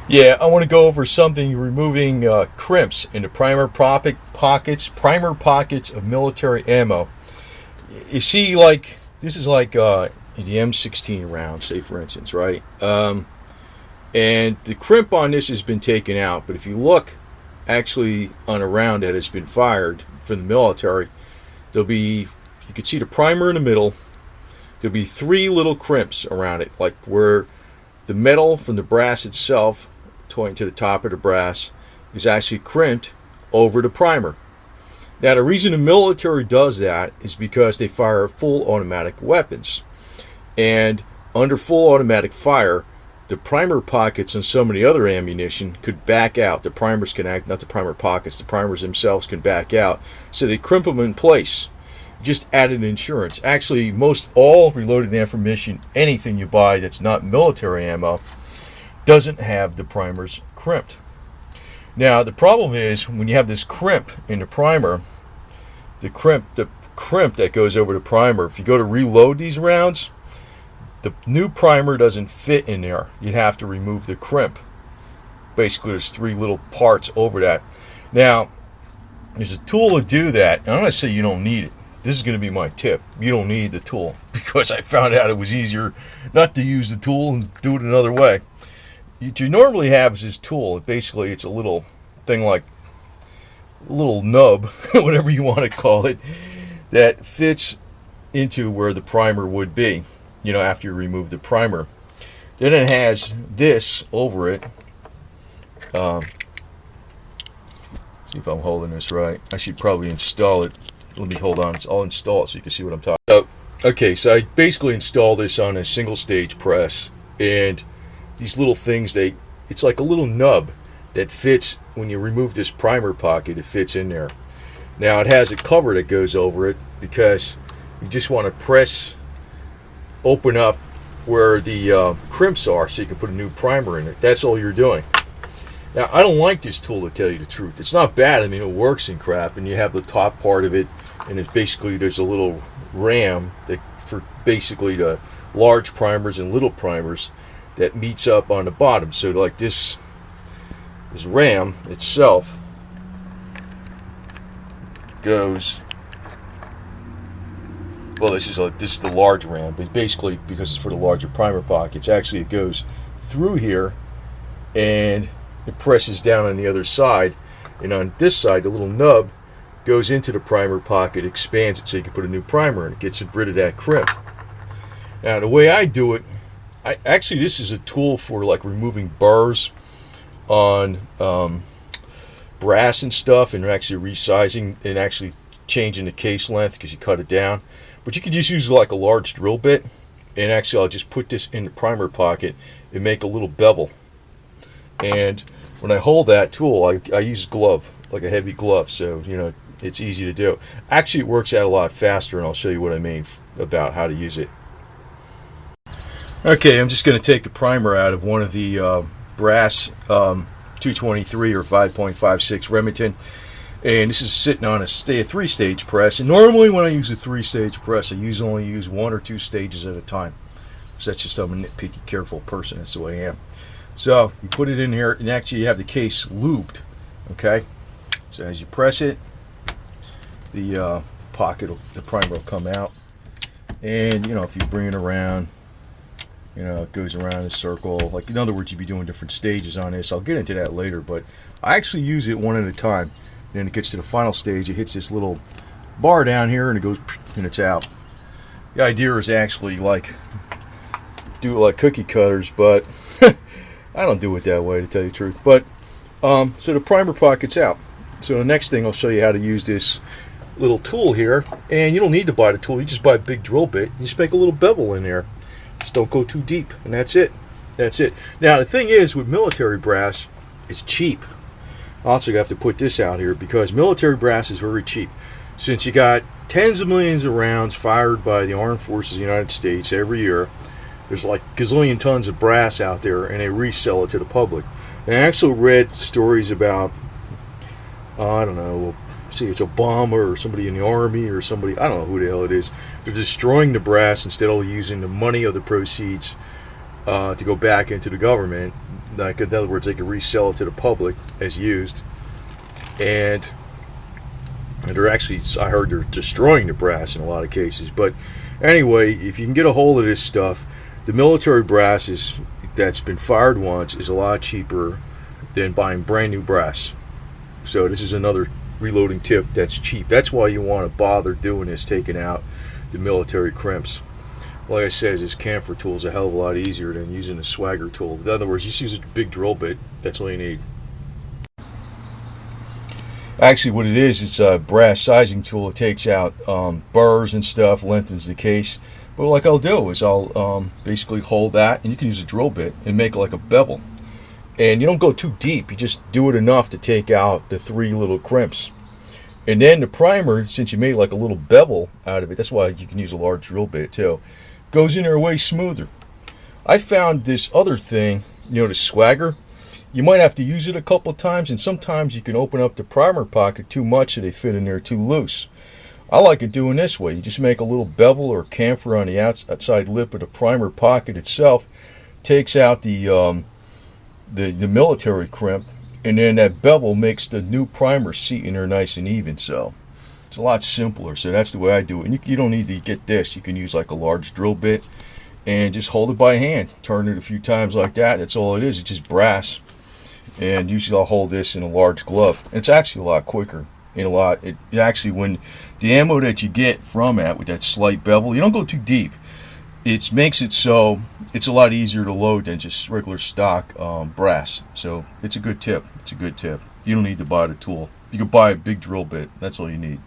Yeah, I want to go over something removing crimps into primer pockets of military ammo. You see, like this is like the M16 round, say for instance, right? And the crimp on this has been taken out, but if you look actually on a round that has been fired from the military, there'll be you can see the primer in the middle. There'll be three little crimps around it, like where the metal from the brass itself, going to the top of the brass, is actually crimped over the primer. Now, the reason the military does that is because they fire full automatic weapons. And under full automatic fire, the primer pockets and some of the other ammunition could back out. The primers can act, not the primer pockets, the primers themselves can back out. So they crimp them in place. Just added insurance. Actually, most all reloaded ammunition, anything you buy that's not military ammo, doesn't have the primers crimped. Now, the problem is when you have this crimp in the primer, the crimp that goes over the primer, if you go to reload these rounds, the new primer doesn't fit in there. You'd have to remove the crimp. Basically, there's three little parts over that. Now, there's a tool to do that, and I'm going to say you don't need it. This is going to be my tip. You don't need the tool because I found out it was easier not to use the tool and do it another way. What you normally have is this tool. Basically, it's a little thing like a little nub, whatever you want to call it, that fits into where the primer would be, after you remove the primer. Then it has this over it. See if I'm holding this right. I should probably install it. Let me hold on. I'll install it so you can see what I'm talking about. Okay, so I basically installed this on a single stage press, and these little things, it's like a little nub that fits when you remove this primer pocket. It fits in there. Now it has a cover that goes over it because you just want to open up where the crimps are so you can put a new primer in it. That's all you're doing. Now, I don't like this tool, to tell you the truth. It's not bad. I mean, it works and crap, and you have the top part of it, and it's basically, there's a little ram that for basically the large primers and little primers that meets up on the bottom. So like this ram itself goes, well, this is the large ram, but basically because it's for the larger primer pockets, actually it goes through here and it presses down on the other side, and on this side the little nub goes into the primer pocket, expands it so you can put a new primer in. It gets rid of that crimp. Now the way I do it, this is a tool for like removing burrs on brass and stuff, and actually resizing and actually changing the case length because you cut it down. But you can just use like a large drill bit, and actually I'll just put this in the primer pocket and make a little bevel. And when I hold that tool, I use a glove, like a heavy glove, so it's easy to do. Actually, it works out a lot faster, and I'll show you what I mean about how to use it. Okay, I'm just going to take a primer out of one of the brass 223 or 5.56 Remington, and this is sitting on a 3-stage press. And normally when I use a 3-stage press, I only use 1 or 2 stages at a time. So that's just, I'm a nitpicky, careful person. That's the way I am. So you put it in here, and actually you have the case lubed. Okay, so as you press it, the the primer will come out, and if you bring it around, it goes around in a circle. Like, in other words, you'd be doing different stages on this. I'll get into that later, but I actually use it one at a time. Then it gets to the final stage, it hits this little bar down here, and it goes, and it's out. The idea is actually do it like cookie cutters, but I don't do it that way, to tell you the truth. But so the primer pocket's out. So the next thing, I'll show you how to use this little tool here. And you don't need to buy the tool. You just buy a big drill bit. You just make a little bevel in there. Just don't go too deep, and that's it. That's it. Now the thing is, with military brass, it's cheap. Also, you have to put this out here because military brass is very cheap. Since you got tens of millions of rounds fired by the armed forces of the United States every year, there's like gazillion tons of brass out there, and they resell it to the public. And I actually read stories about, I don't know, see, it's Obama or somebody in the army or somebody, I don't know who the hell it is. They're destroying the brass instead of using the money of the proceeds to go back into the government. Like, in other words, they can resell it to the public as used. And they're actually, I heard they're destroying the brass in a lot of cases. But anyway, if you can get a hold of this stuff, the military brass that's been fired once is a lot cheaper than buying brand new brass. So this is another reloading tip that's cheap. That's why you want to bother doing this, taking out the military crimps. Like I said, this camphor tool is a hell of a lot easier than using a swagger tool. In other words, just use a big drill bit. That's all you need. Actually, what it is, it's a brass sizing tool. It takes out burrs and stuff, lengthens the case. But like I'll do is I'll basically hold that, and you can use a drill bit and make like a bevel. And you don't go too deep. You just do it enough to take out the 3 little crimps. And then the primer, since you made like a little bevel out of it, that's why you can use a large drill bit too, goes in there way smoother. I found this other thing, the swagger. You might have to use it a couple of times, and sometimes you can open up the primer pocket too much so they fit in there too loose. I like it doing this way. You just make a little bevel or camphor on the outside lip of the primer pocket itself, takes out the military crimp, and then that bevel makes the new primer seat in there nice and even. So it's a lot simpler. So that's the way I do it. And you don't need to get this. You can use like a large drill bit and just hold it by hand. Turn it a few times like that. That's all it is. It's just brass. And usually I'll hold this in a large glove. And it's actually a lot quicker. It actually, when the ammo that you get from that with that slight bevel, you don't go too deep. It makes it so it's a lot easier to load than just regular stock brass. So it's a good tip. It's a good tip. You don't need to buy the tool. You can buy a big drill bit. That's all you need.